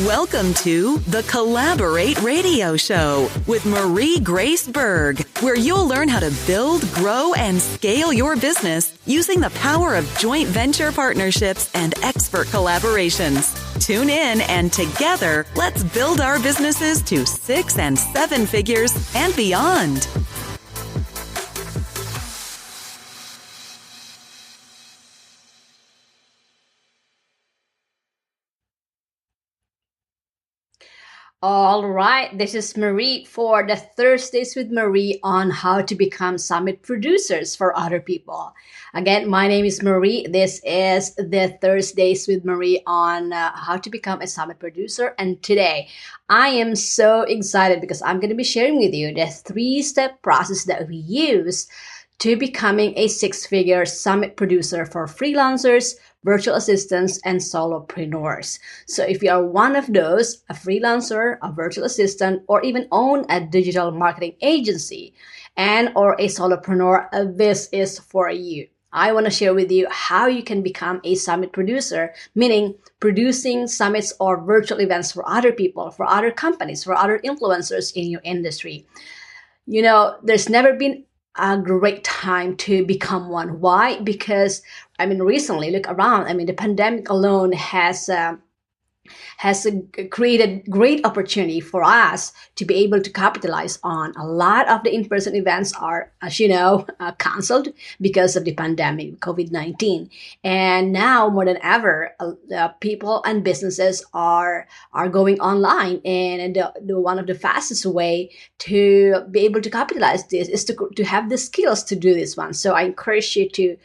Welcome to the Collaborate Radio Show with Marie Grace Berg, where you'll learn how to build, grow, and scale your business using the power of joint venture partnerships and expert collaborations. Tune in and together, let's build our businesses to 6 and 7 figures and beyond. All right, this is Marie for the Thursdays with Marie on how to become summit producers for other people. Again, my name is Marie. This is the Thursdays with Marie on how to become a summit producer. And today, I am so excited because I'm going to be sharing with you the 3-step process that we use to becoming a 6-figure summit producer for freelancers, virtual assistants, and solopreneurs. So if you are one of those, a freelancer, a virtual assistant, or even own a digital marketing agency and or a solopreneur, this is for you. I want to share with you how you can become a summit producer, meaning producing summits or virtual events for other people, for other companies, for other influencers in your industry. You know, there's never been a great time to become one. Why? Because, recently, look around. The pandemic alone has created great opportunity for us to be able to capitalize on. A lot of the in-person events are, as you know, canceled because of the pandemic, COVID-19. And now more than ever, people and businesses are going online. And the one of the fastest way to be able to capitalize this is to have the skills to do this one. So I encourage you to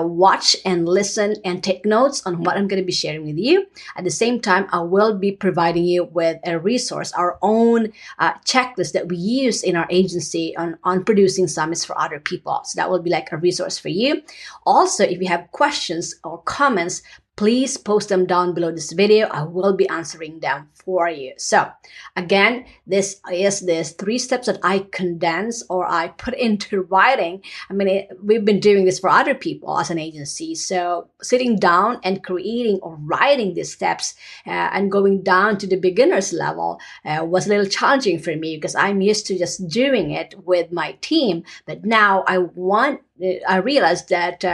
watch and listen and take notes on what I'm going to be sharing with you. At the same time, I will be providing you with a resource, our own checklist that we use in our agency on producing summits for other people. So that will be like a resource for you. Also, if you have questions or comments, please post them down below this video. I will be answering them for you. So again, this is the 3 steps that I condense or I put into writing. We've been doing this for other people as an agency. So sitting down and creating or writing these steps and going down to the beginner's level was a little challenging for me because I'm used to just doing it with my team. But now I realized that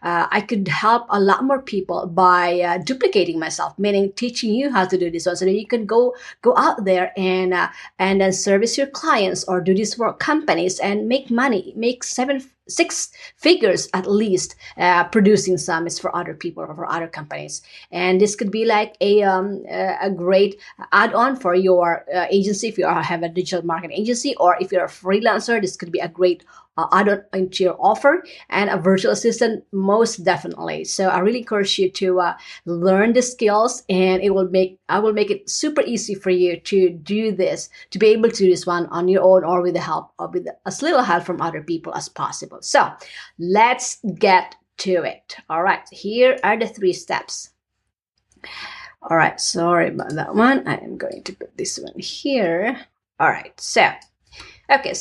I could help a lot more people by duplicating myself, meaning teaching you how to do this one so that you can go out there and then service your clients or do this for companies and make money, make 6 figures at least producing summits for other people or for other companies. And this could be like a great add-on for your agency if you have a digital marketing agency, or if you're a freelancer, this could be a great add-on into your offer, and a virtual assistant most definitely. So I really encourage you to learn the skills, and I will make it super easy for you to do this, to be able to do this one on your own or with the help or with as little help from other people as possible. So let's get to it. All right, here are the 3 steps. All right, sorry about that one. I am going to put this one here. All right, so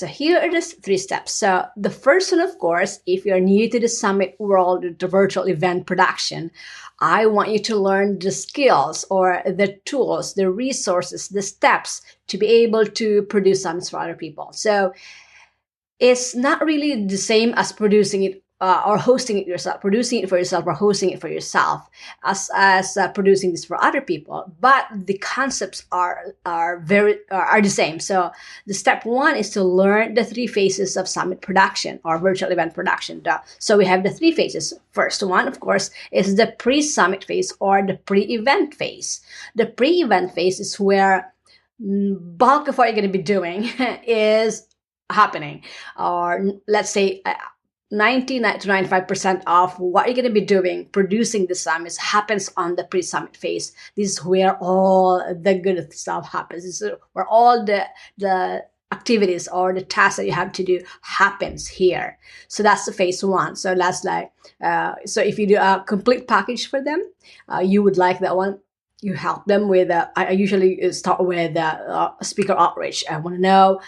here are the 3 steps. So the first one, of course, if you're new to the summit world, the virtual event production, I want you to learn the skills or the tools, the resources, the steps to be able to produce summits for other people. So it's not really the same as producing it or hosting it yourself, producing it for yourself or hosting it for yourself as producing this for other people. But the concepts are the same. So the step 1 is to learn the 3 phases of summit production or virtual event production. So we have the 3 phases. First one, of course, is the pre-summit phase or the pre-event phase. The pre-event phase is where bulk of what you're going to be doing is happening, or let's say 99 to 95% of what you're going to be doing, producing the summits, happens on the pre-summit phase. This is where all the good stuff happens. This is where all the activities or the tasks that you have to do happens here. So that's the phase 1. So that's like, so if you do a complete package for them, you would like that one. you help them with, I usually start with speaker outreach. I want to know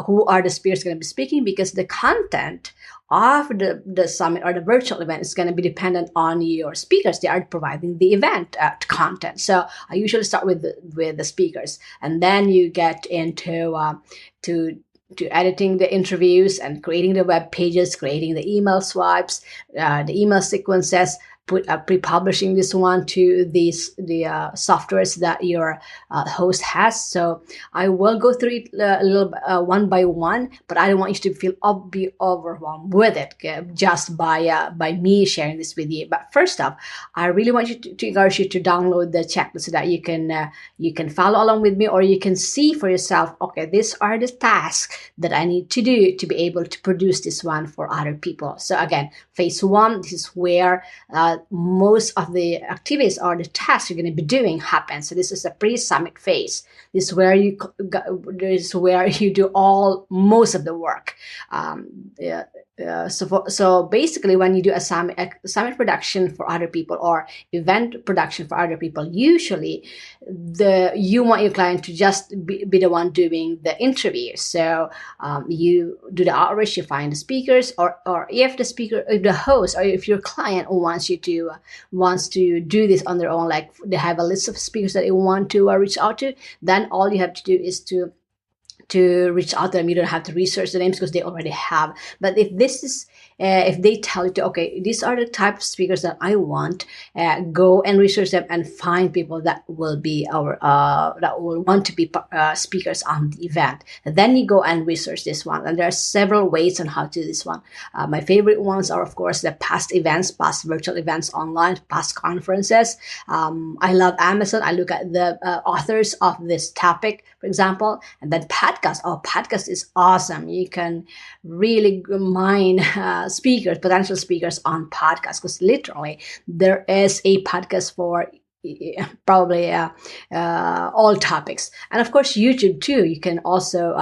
who are the speakers going to be speaking, because the content of the summit or the virtual event is going to be dependent on your speakers. They are providing the event content. So I usually start with the speakers, and then you get into to editing the interviews and creating the web pages, creating the email swipes, the email sequences, pre-publishing this one to the softwares that your host has. So I will go through it a little one by one, but I don't want you to be overwhelmed with it, okay, just by me sharing this with you. But first off, I really want you to encourage you to download the checklist so that you can follow along with me, or you can see for yourself, okay, these are the tasks that I need to do to be able to produce this one for other people. So again, phase one, this is where most of the activities or the tasks you're going to be doing happen. So this is a pre-summit phase. This is where you do most of the work. So basically, when you do a summit production for other people or event production for other people, usually you want your client to just be the one doing the interview. So you do the outreach, you find the speakers, or if the host, or if your client wants to do this on their own, like they have a list of speakers that they want to reach out to, then all you have to do is to reach out to them. You don't have to research the names because they already have. But if they tell you, okay, these are the type of speakers that I want, go and research them and find people that will be that will want to be speakers on the event. And then you go and research this one. And there are several ways on how to do this one. My favorite ones are, of course, the past virtual events online, past conferences. I love Amazon. I look at the authors of this topic, for example, and then podcast. Podcast is awesome. You can really mine potential speakers on podcasts, because literally there is a podcast for probably all topics. And of course, YouTube too. You can also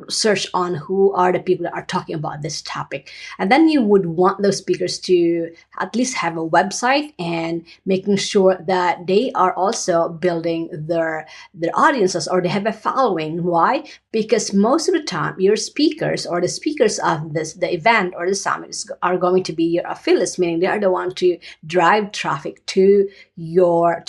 search on who are the people that are talking about this topic, and then you would want those speakers to at least have a website and making sure that they are also building their audiences, or they have a following. Why? Because most of the time, your speakers or the speakers of the event or the summit are going to be your affiliates, meaning they are the one to drive traffic to the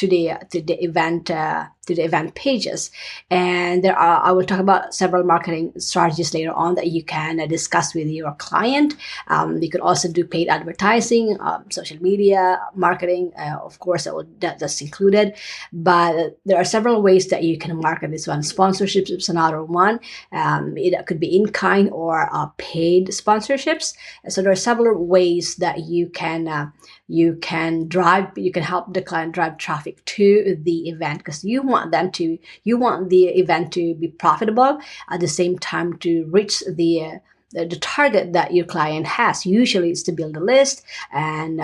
event pages. And I will talk about several marketing strategies later on that you can discuss with your client. You could also do paid advertising, social media marketing, of course, that's included. But there are several ways that you can market this one. Sponsorships is another one. It could be in kind or paid sponsorships. So there are several ways that you can help the client drive traffic to the event, because you want the event to be profitable, at the same time to reach the target that your client has. Usually it's to build a list and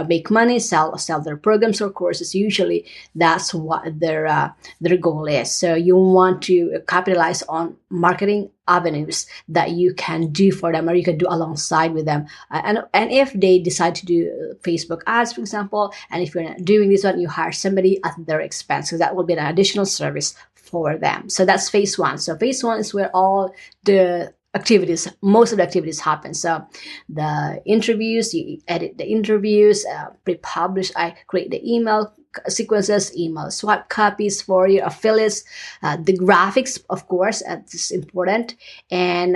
make money, sell their programs or courses. Usually that's what their goal is. So you want to capitalize on marketing avenues that you can do for them, or you can do alongside with them. And if they decide to do Facebook ads, for example, and if you're not doing this one, you hire somebody at their expense. So that will be an additional service for them. So that's phase one. So phase one is where all most of the activities happen. So the interviews, you edit the interviews, pre-publish, I create the email sequences, email swipe copies for your affiliates, the graphics, of course, it's important, and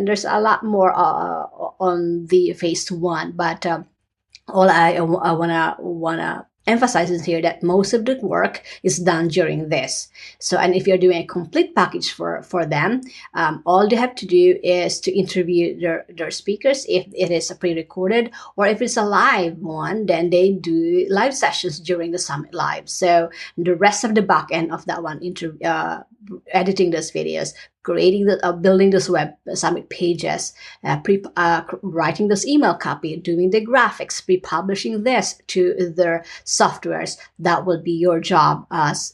there's a lot more on the phase one. But all I wanna emphasizes here that most of the work is done during this. So, and if you're doing a complete package for them, all they have to do is to interview their speakers if it is a pre-recorded, or if it's a live one, then they do live sessions during the summit live. So the rest of the back end of that one, editing those videos, creating building those web summit pages, writing those email copy, doing the graphics, pre-publishing this to their softwares. That will be your job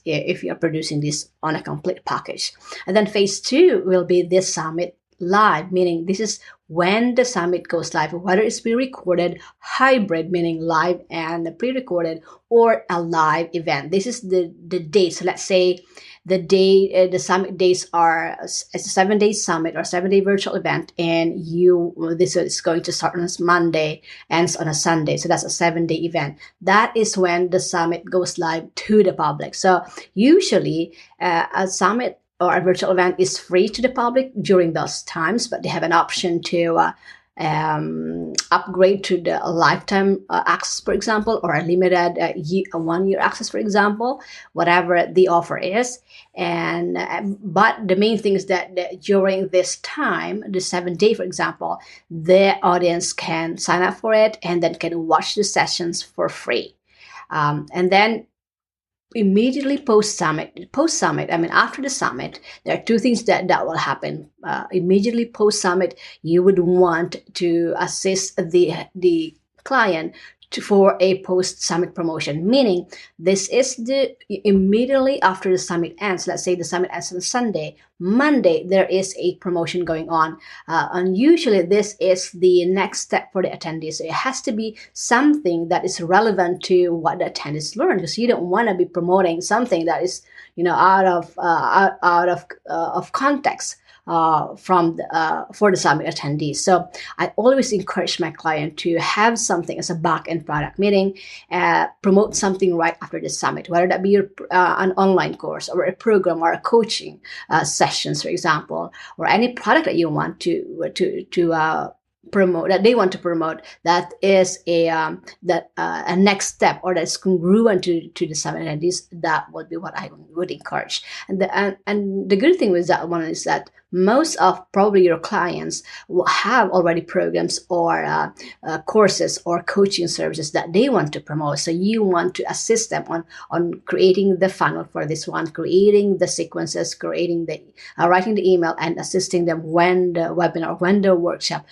if you're producing this on a complete package. And then phase two will be this summit live, meaning this is when the summit goes live, whether it's pre-recorded, hybrid, meaning live and pre-recorded, or a live event. This is the date. So let's say the day, the summit days are a 7-day summit or 7-day virtual event, and this is going to start on a Monday, ends on a Sunday. So that's a 7-day event. That is when the summit goes live to the public. So usually a summit or a virtual event is free to the public during those times, but they have an option to upgrade to the lifetime access, for example, or a limited 1-year access, for example, whatever the offer is. And but the main thing is that during this time, the 7-day, for example, the audience can sign up for it and then can watch the sessions for free. And then immediately post summit, after the summit, there are two things that will happen. Immediately post summit, you would want to assist the client for a post summit promotion, meaning this is the immediately after the summit ends. Let's say the summit ends on Sunday. Monday, there is a promotion going on. And usually this is the next step for the attendees. So it has to be something that is relevant to what the attendees learn, because you don't want to be promoting something that is, out of context. For the summit attendees. So I always encourage my client to have something as a back-end product, meaning promote something right after the summit, whether that be an online course or a program or a coaching sessions, for example, or any product that you want to promote, that they want to promote, that is a next step, or that's congruent to the summit attendees. That would be what I would encourage. And the good thing with that one is that most of probably your clients will have already programs or courses or coaching services that they want to promote. So you want to assist them on creating the funnel for this one, creating the sequences, creating the writing the email, and assisting them when the webinar, when the workshop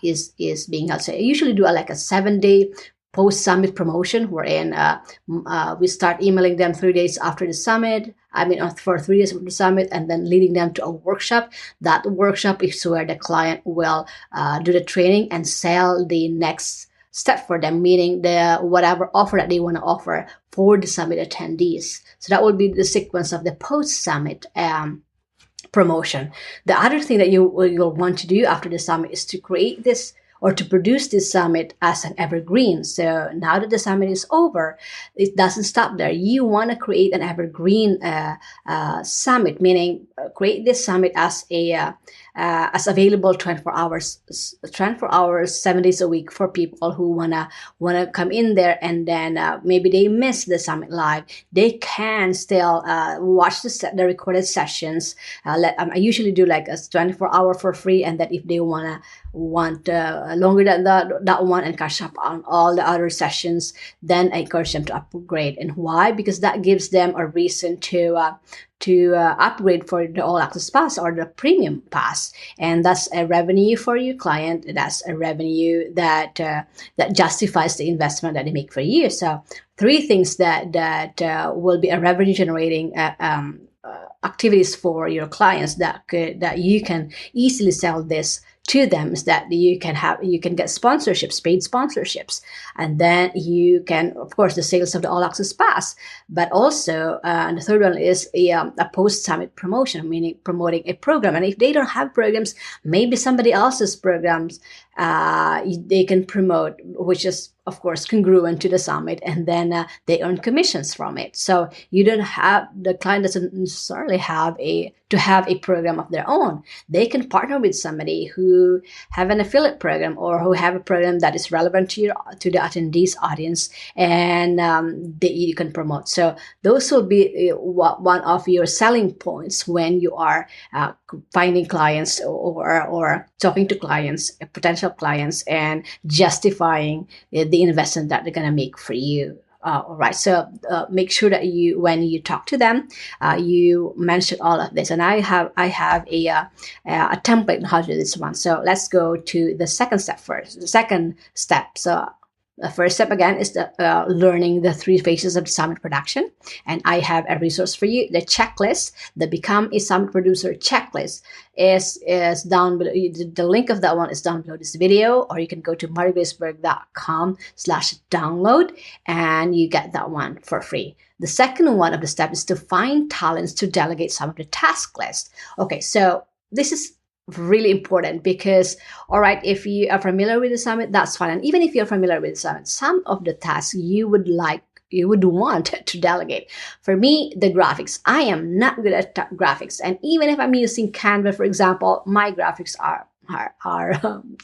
is being held. So I usually do like a 7-day post-summit promotion, wherein we start emailing them 3 days after the summit. For 3 days after the summit, and then leading them to a workshop. That workshop is where the client will do the training and sell the next step for them, meaning the whatever offer that they want to offer for the summit attendees. So that will be the sequence of the post-summit promotion. The other thing that you'll want to do after the summit is to create this, or to produce this summit as an evergreen. So now that the summit is over, it doesn't stop there. You want to create an evergreen summit, meaning create this summit as as available 24 hours, 7 days a week for people who wanna come in there, and then maybe they miss the summit live. They can still watch the recorded sessions. I usually do like a 24-hour for free, and that if they want longer than that one and catch up on all the other sessions, then I encourage them to upgrade. And why? Because that gives them a reason to upgrade for the all access pass or the premium pass, and that's a revenue for your client. That's a revenue that justifies the investment that they make for you. So 3 things that will be a revenue generating activities for your clients that you can easily sell this to them, is that you can get sponsorships, paid sponsorships, and then you can, of course, the sales of the all access pass, but also and the third one is a post summit promotion, meaning promoting a program. And if they don't have programs, maybe somebody else's programs they can promote, which is of course congruent to the summit, and then they earn commissions from it. So the client doesn't necessarily have a program of their own. They can partner with somebody who have an affiliate program, or who have a program that is relevant to the attendees audience, and you can promote. So those will be one of your selling points when you are finding clients or talking to clients, potential clients, and justifying the investment that they're going to make for you. All right. So make sure that when you talk to them, you mention all of this. And I have a template on how to do this one. So let's go to the second step first. The second step. So The first step again is learning the 3 phases of the summit production. And I have a resource for you. The checklist, the Become a Summit Producer checklist is down below. The link of that one is down below this video, or you can go to marigraceberg.com/download and you get that one for free. The second one of the steps is to find talents to delegate some of the task list. Okay, so this is really important because, all right, if you are familiar with the summit, that's fine. And even if you're familiar with the summit, some of the tasks you would want to delegate. For me, the graphics. I am not good at graphics. And even if I'm using Canva, for example, my graphics are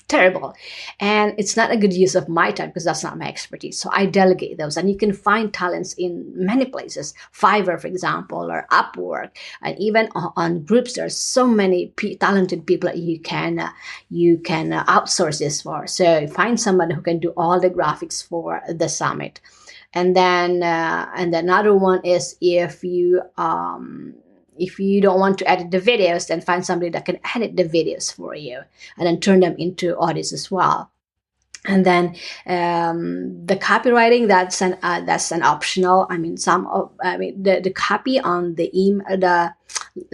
terrible, and it's not a good use of my time because that's not my expertise. So I delegate those, and you can find talents in many places, Fiverr, for example, or Upwork, and even on groups. There's so many talented people that you can outsource this for. So find someone who can do all the graphics for the summit. And then another one is if you don't want to edit the videos, then find somebody that can edit the videos for you and then turn them into audios as well. And then the copywriting, that's an optional. The copy on the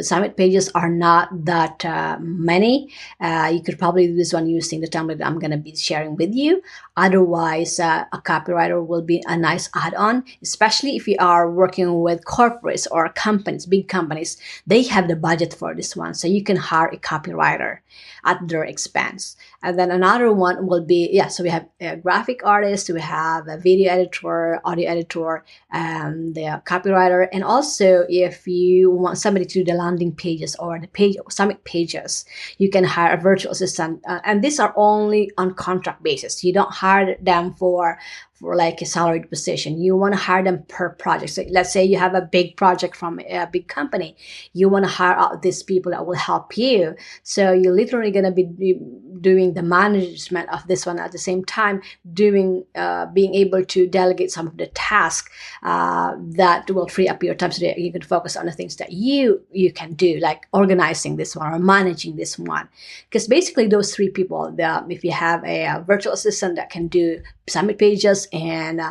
summit pages are not that many. You could probably do this one using the template I'm going to be sharing with you. Otherwise, a copywriter will be a nice add-on, especially if you are working with corporates or companies, big companies. They have the budget for this one, so you can hire a copywriter at their expense. And then another one will be, so we have a graphic artist, we have a video editor, audio editor, the copywriter, and also if you want somebody to do the landing pages or the summit pages, you can hire a virtual assistant. And these are only on contract basis. You don't hire them for like a salaried position. You want to hire them per project. So let's say you have a big project from a big company. You want to hire out these people that will help you. So you're literally going to be doing the management of this one at the same time, being able to delegate some of the tasks that will free up your time so that you can focus on the things that you can do, like organizing this one or managing this one. Because basically those 3 people, if you have a virtual assistant that can do summit pages and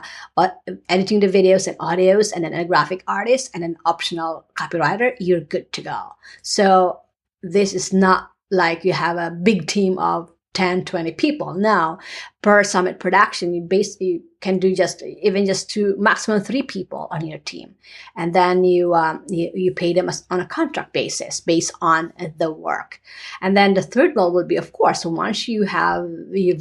editing the videos and audios, and then a graphic artist and an optional copywriter, you're good to go. So this is not like you have a big team of 10, 20 people. Now, per summit production, you basically can do just 2, maximum 3 people on your team. And then you pay them on a contract basis based on the work. And then the third goal will be, of course, once you've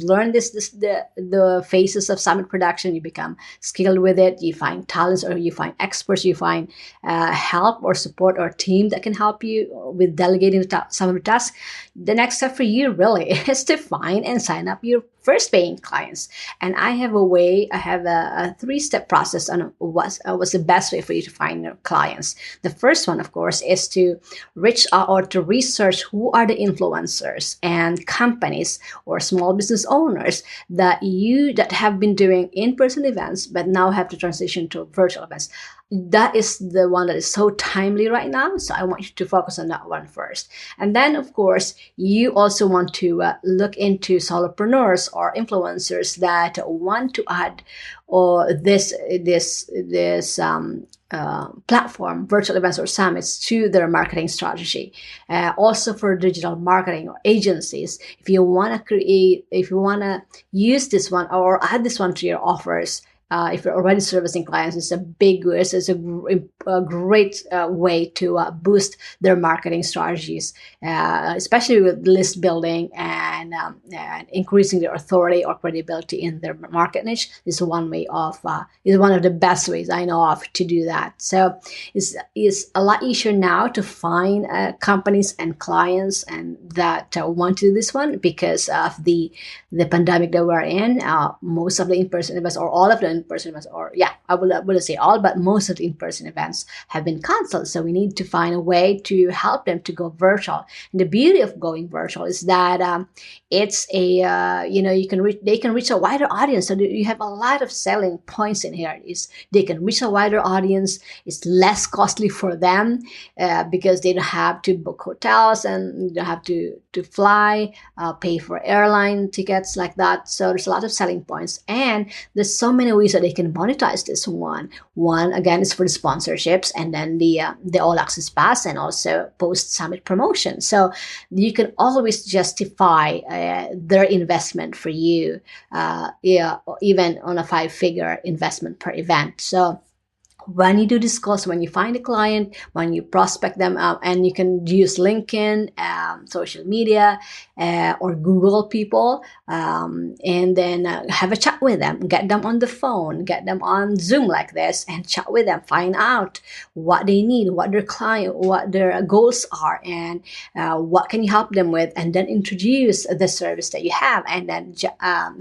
learned the phases of summit production, you become skilled with it, you find talents or you find experts, you find help or support or team that can help you with delegating some of the tasks. The next step for you really is to find and sign up your first paying clients. And I have a 3-step process on what's the best way for you to find your clients. The first one, of course, is to reach out or to research who are the influencers and companies or small business owners that have been doing in-person events but now have to transition to virtual events. That is the one that is so timely right now. So I want you to focus on that one first. And then, of course, you also want to look into solopreneurs or influencers that want to add this platform, virtual events or summits, to their marketing strategy. Also for digital marketing or agencies, if you want to use this one or add this one to your offers, if you're already servicing clients, it's a great way to boost their marketing strategies, especially with list building and increasing their authority or credibility in their market niche. Is one of the best ways I know of to do that. So it's a lot easier now to find companies and clients and that want to do this one because of the pandemic that we're in. Most of the in-person events, or all of the in-person events, or yeah, I wouldn't say all, but most of the in-person events have been canceled. So we need to find a way to help them to go virtual. And the beauty of going virtual is that it's a they can reach a wider audience. So you have a lot of selling points in here. Is they can reach a wider audience. It's less costly for them because they don't have to book hotels and they don't have to fly, pay for airline tickets like that. So there's a lot of selling points, and there's so many ways that they can monetize this one. One again is for the sponsorships, and then the all access pass, and also post summit promotion. So you can always justify their investment for you, even on a 5-figure investment per event. So when you do this course, when you find a client, when you prospect them out, and you can use LinkedIn, social media, or Google people, and then have a chat with them, get them on the phone, get them on Zoom like this, and chat with them, find out what they need, what their goals are, and what can you help them with, and then introduce the service that you have, and then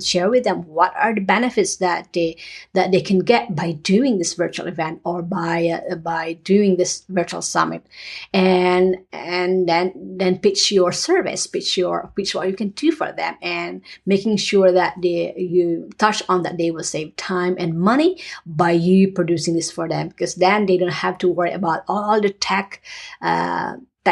share with them what are the benefits that they can get by doing this virtual event, or by doing this virtual summit, and then pitch your service, pitch what you can do for them, and making sure that you touch on that they will save time and money by you producing this for them, because then they don't have to worry about all the tech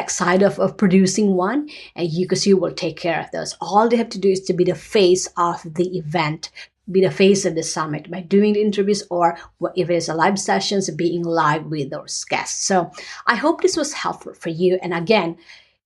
side of producing one, and because you will take care of those. All they have to do is to be the face of the event, be the face of the summit by doing the interviews, or if it's a live sessions, being live with those guests. So I hope this was helpful for you. And again,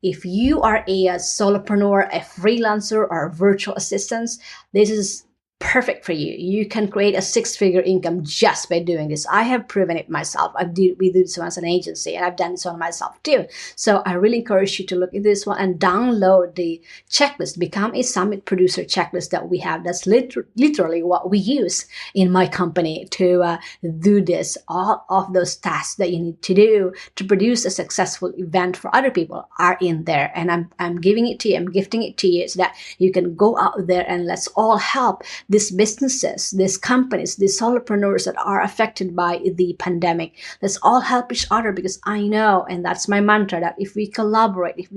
if you are a solopreneur, a freelancer, or a virtual assistant, this is perfect for you. You can create a 6-figure income just by doing this. I have proven it myself. We do this one as an agency, and I've done this one myself too. So I really encourage you to look at this one and download the checklist, become a summit producer checklist that we have. That's literally what we use in my company to do this. All of those tasks that you need to do to produce a successful event for other people are in there. And I'm giving it to you. I'm gifting it to you so that you can go out there and let's all help these businesses, these companies, these solopreneurs that are affected by the pandemic. Let's all help each other, because I know, and that's my mantra, that if we collaborate, if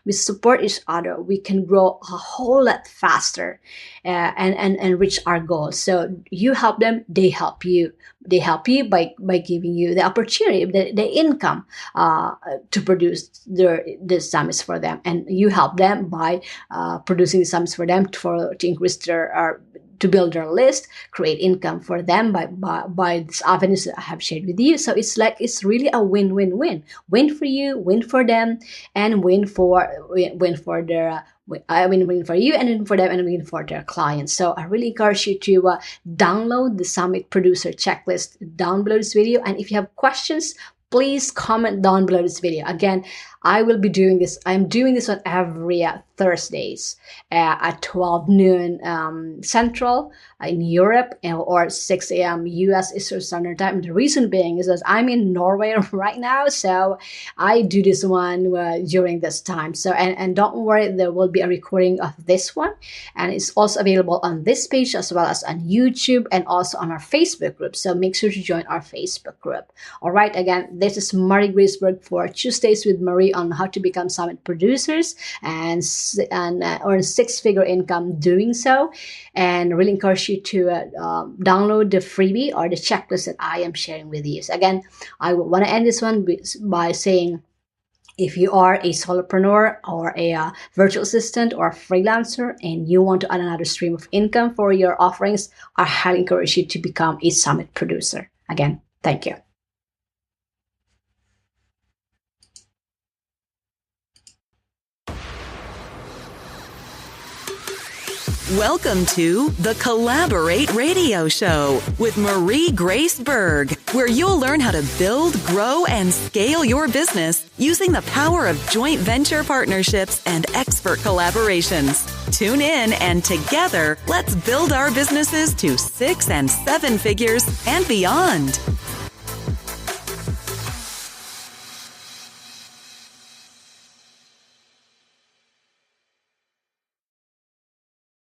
we support each other, we can grow a whole lot faster and reach our goals. So you help them, they help you. They help you by giving you the opportunity, the income to produce the summits for them, and you help them by producing the summits for them to increase their to build their list, create income for them by these avenues that I have shared with you. So it's really a win-win-win. Win for you, win for them, and win for their win for you, and win for them, and win for their clients. So I really encourage you to download the Summit Producer Checklist down below this video. And if you have questions, please comment down below this video. Again, I will be doing this. I'm doing this on every Thursdays at 12 noon Central in Europe, or 6 a.m. US Eastern Standard Time. The reason being is that I'm in Norway right now, so I do this one during this time. So and don't worry, there will be a recording of this one, and it's also available on this page as well as on YouTube and also on our Facebook group. So make sure to join our Facebook group. All right, again, this is Marie Graceberg for Tuesdays with Marie on how to become summit producers and earn 6-figure income doing so. And really encourage you to download the freebie or the checklist that I am sharing with you. So again, I want to end this one by saying, if you are a solopreneur or a virtual assistant or a freelancer and you want to add another stream of income for your offerings, I highly encourage you to become a summit producer. Again, thank you. Welcome to the Collaborate Radio Show with Marie Graceberg, where you'll learn how to build, grow, and scale your business using the power of joint venture partnerships and expert collaborations. Tune in and together, let's build our businesses to 6 and 7 figures and beyond.